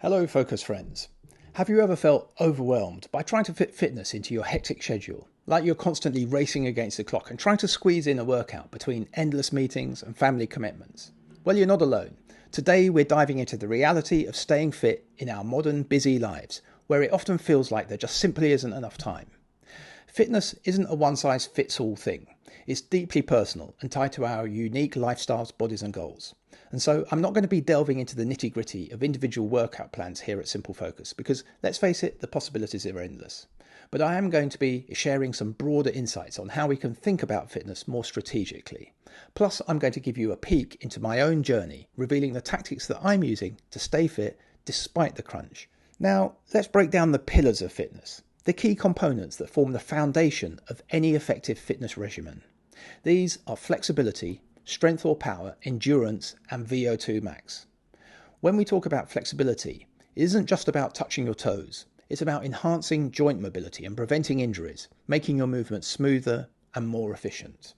Hello, focus friends. Have you ever felt overwhelmed by trying to fit fitness into your hectic schedule? Like you're constantly racing against the clock and trying to squeeze in a workout between endless meetings and family commitments? Well, you're not alone. Today, we're diving into the reality of staying fit in our modern, busy lives, where it often feels like there just simply isn't enough time. Fitness isn't a one-size-fits-all thing. It's deeply personal and tied to our unique lifestyles, bodies and goals. And so I'm not going to be delving into the nitty-gritty of individual workout plans here at Simple Focus because, let's face it, the possibilities are endless. But I am going to be sharing some broader insights on how we can think about fitness more strategically. Plus, I'm going to give you a peek into my own journey, revealing the tactics that I'm using to stay fit despite the crunch. Now, let's break down the pillars of fitness, the key components that form the foundation of any effective fitness regimen. These are flexibility, strength or power, endurance, and VO2 max. When we talk about flexibility, it isn't just about touching your toes. It's about enhancing joint mobility and preventing injuries, making your movements smoother and more efficient.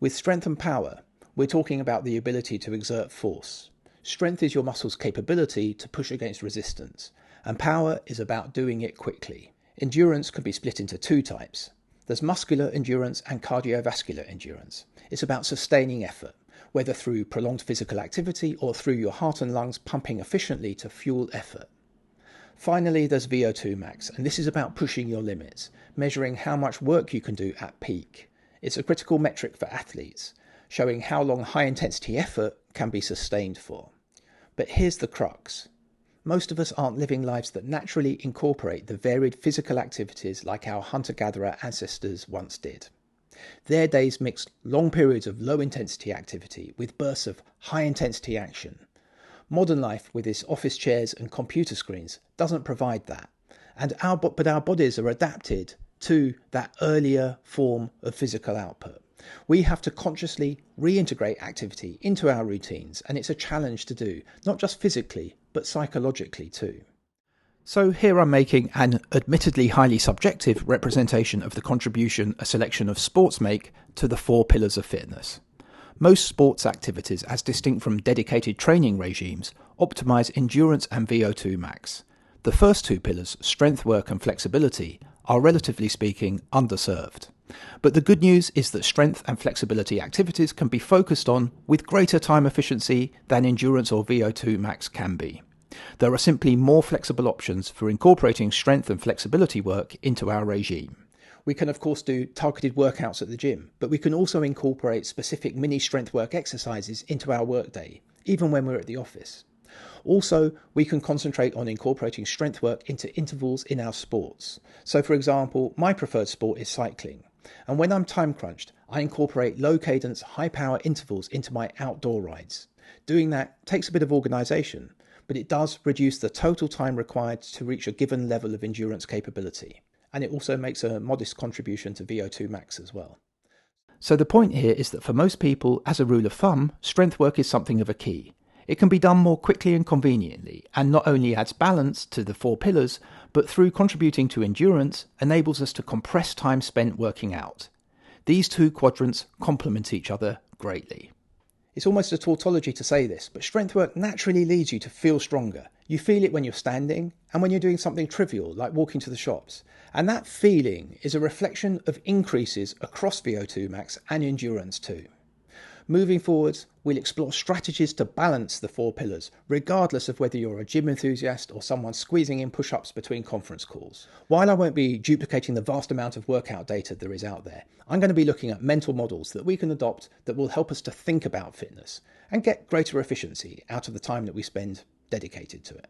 With strength and power, we're talking about the ability to exert force. Strength is your muscle's capability to push against resistance, and power is about doing it quickly. Endurance can be split into two types. There's muscular endurance and cardiovascular endurance. It's about sustaining effort, whether through prolonged physical activity or through your heart and lungs pumping efficiently to fuel effort. Finally, there's VO2 max, and this is about pushing your limits, measuring how much work you can do at peak. It's a critical metric for athletes, showing how long high-intensity effort can be sustained for. But here's the crux. Most of us aren't living lives that naturally incorporate the varied physical activities like our hunter-gatherer ancestors once did. Their days mixed long periods of low-intensity activity with bursts of high-intensity action. Modern life, with its office chairs and computer screens, doesn't provide that. But our bodies are adapted to that earlier form of physical output. We have to consciously reintegrate activity into our routines, and it's a challenge to do, not just physically, but psychologically too. So here I'm making an admittedly highly subjective representation of the contribution a selection of sports make to the four pillars of fitness. Most sports activities, as distinct from dedicated training regimes, optimize endurance and VO2 max. The first two pillars, strength work and flexibility, are relatively speaking underserved. But the good news is that strength and flexibility activities can be focused on with greater time efficiency than endurance or VO2 max can be. There are simply more flexible options for incorporating strength and flexibility work into our regime. We can of course do targeted workouts at the gym, but we can also incorporate specific mini strength work exercises into our workday, even when we're at the office. Also, we can concentrate on incorporating strength work into intervals in our sports. So for example, my preferred sport is cycling. And when I'm time crunched, I incorporate low cadence, high power intervals into my outdoor rides. Doing that takes a bit of organisation, but it does reduce the total time required to reach a given level of endurance capability. And it also makes a modest contribution to VO2 max as well. So the point here is that for most people, as a rule of thumb, strength work is something of a key. It can be done more quickly and conveniently, and not only adds balance to the four pillars, but through contributing to endurance, enables us to compress time spent working out. These two quadrants complement each other greatly. It's almost a tautology to say this, but strength work naturally leads you to feel stronger. You feel it when you're standing and when you're doing something trivial like walking to the shops. And that feeling is a reflection of increases across VO2 max and endurance too. Moving forwards, we'll explore strategies to balance the four pillars, regardless of whether you're a gym enthusiast or someone squeezing in push-ups between conference calls. While I won't be duplicating the vast amount of workout data there is out there, I'm going to be looking at mental models that we can adopt that will help us to think about fitness and get greater efficiency out of the time that we spend dedicated to it.